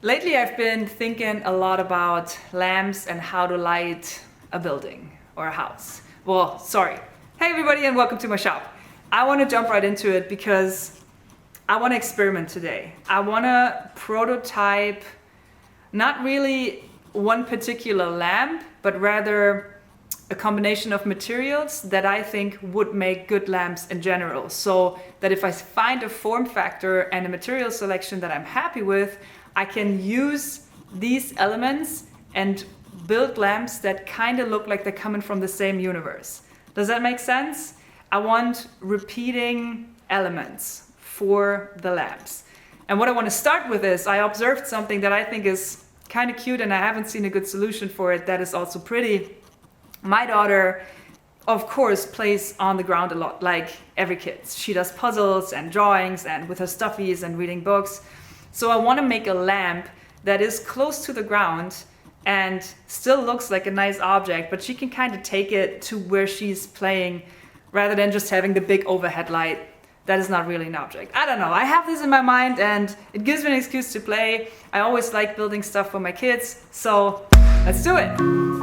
Lately, I've been thinking a lot about lamps and how to light a building or a house. Well, sorry. Hey everybody and welcome to my shop. I want to jump right into it because I want to experiment today. I want to prototype not really one particular lamp, but rather a combination of materials that I think would make good lamps in general. So that if I find a form factor and a material selection that I'm happy with, I can use these elements and build lamps that kind of look like they're coming from the same universe. Does that make sense? I want repeating elements for the lamps. And what I want to start with is I observed something that I think is kind of cute and I haven't seen a good solution for it that is also pretty. My daughter, of course, plays on the ground a lot, like every kid. She does puzzles and drawings and with her stuffies and reading books. So I want to make a lamp that is close to the ground and still looks like a nice object, but she can kind of take it to where she's playing rather than just having the big overhead light. That is not really an object. I don't know. I have this in my mind and it gives me an excuse to play. I always like building stuff for my kids. So let's do it.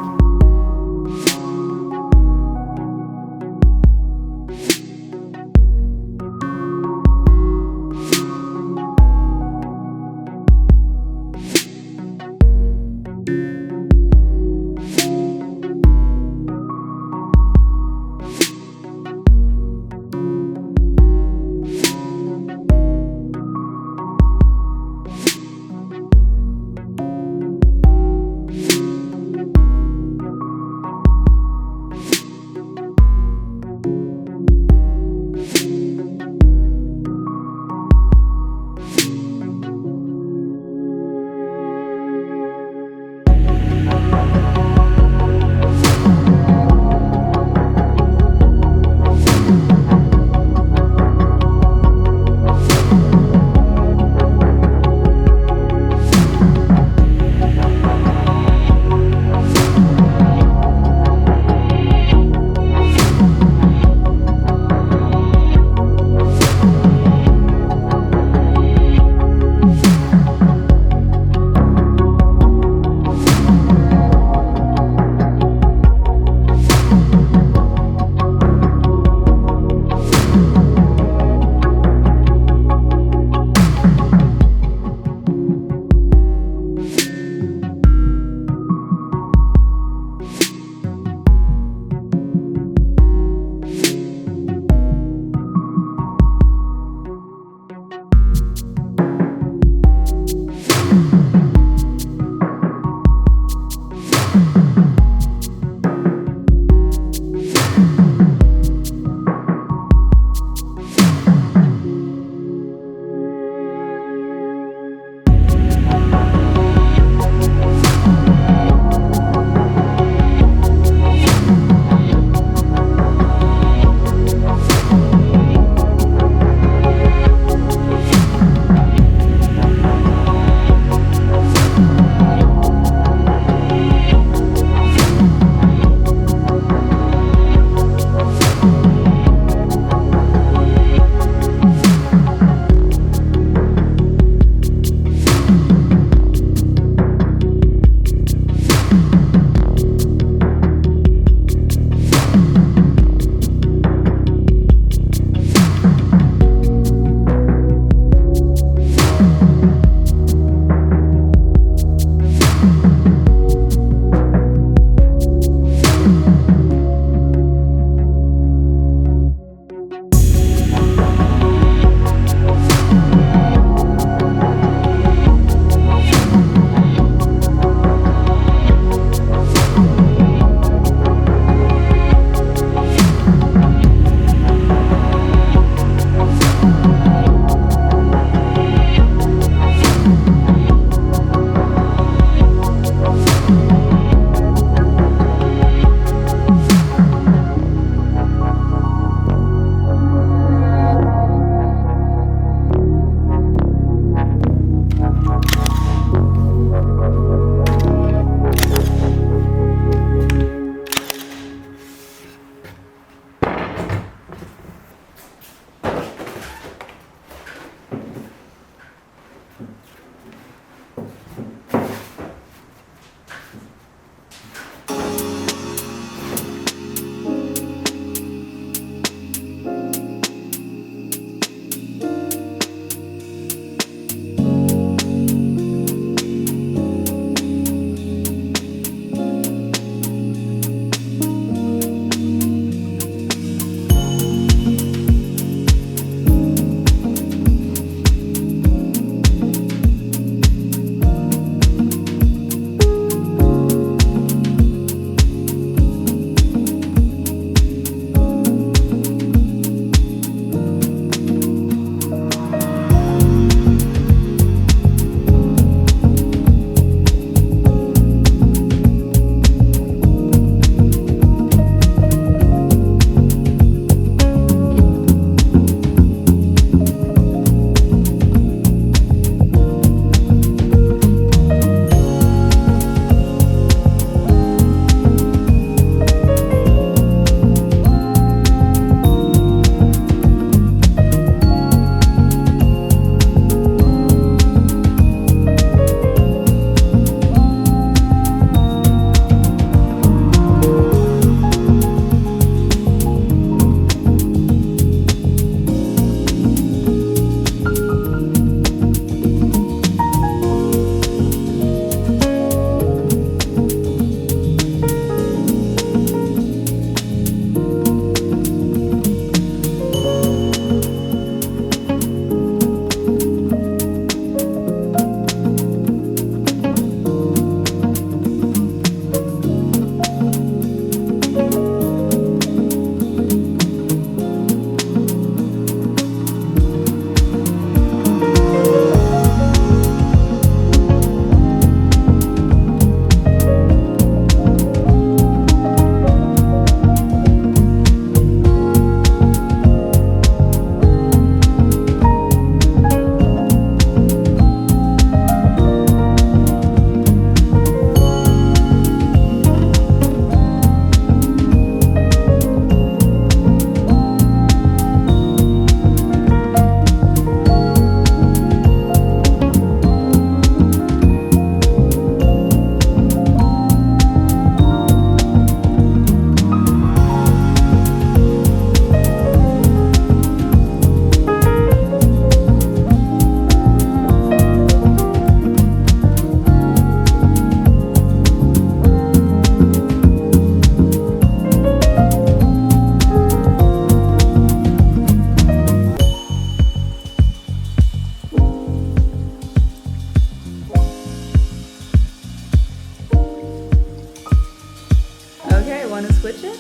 switch it?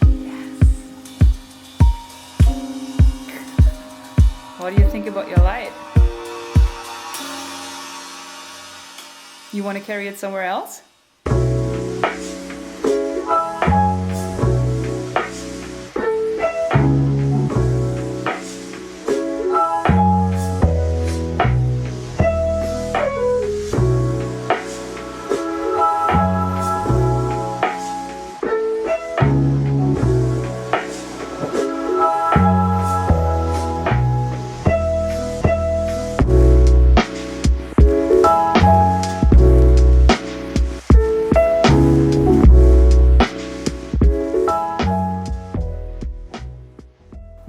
Yes. What do you think about your light? You want to carry it somewhere else?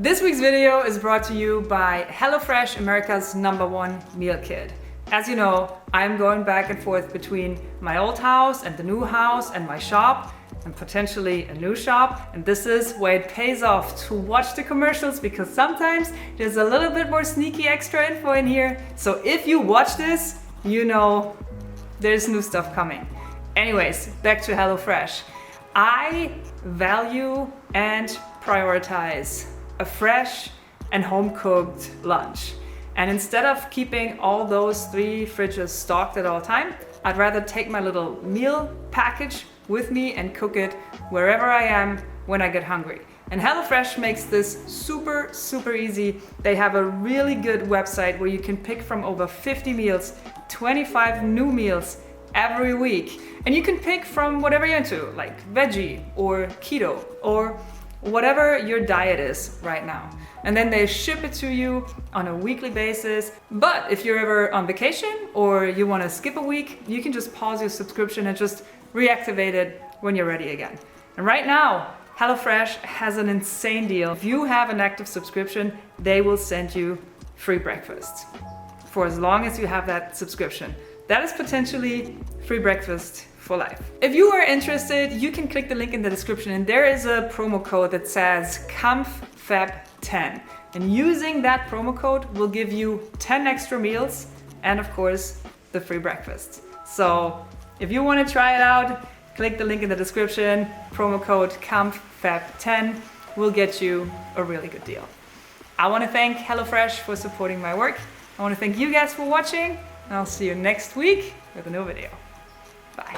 This week's video is brought to you by HelloFresh, America's #1 meal kit. As you know, I'm going back and forth between my old house and the new house and my shop and potentially a new shop. And this is where it pays off to watch the commercials, because sometimes there's a little bit more sneaky extra info in here. So if you watch this, you know there's new stuff coming. Anyways, back to HelloFresh. I value and prioritize a fresh and home-cooked lunch. And instead of keeping all those 3 fridges stocked at all time, I'd rather take my little meal package with me and cook it wherever I am when I get hungry. And HelloFresh makes this super, super easy. They have a really good website where you can pick from over 50 meals, 25 new meals every week. And you can pick from whatever you're into, like veggie or keto or whatever your diet is right now. And then they ship it to you on a weekly basis. But if you're ever on vacation or you want to skip a week, you can just pause your subscription and just reactivate it when you're ready again. And right now, HelloFresh has an insane deal. If you have an active subscription, they will send you free breakfast for as long as you have that subscription. That is potentially free breakfast for life. If you are interested, you can click the link in the description, and there is a promo code that says Kampf Fab 10. And using that promo code will give you 10 extra meals and of course the free breakfast. So if you want to try it out, click the link in the description. Promo code Kampf Fab 10 will get you a really good deal. I want to thank HelloFresh for supporting my work. I want to thank you guys for watching, and I'll see you next week with a new video. Bye.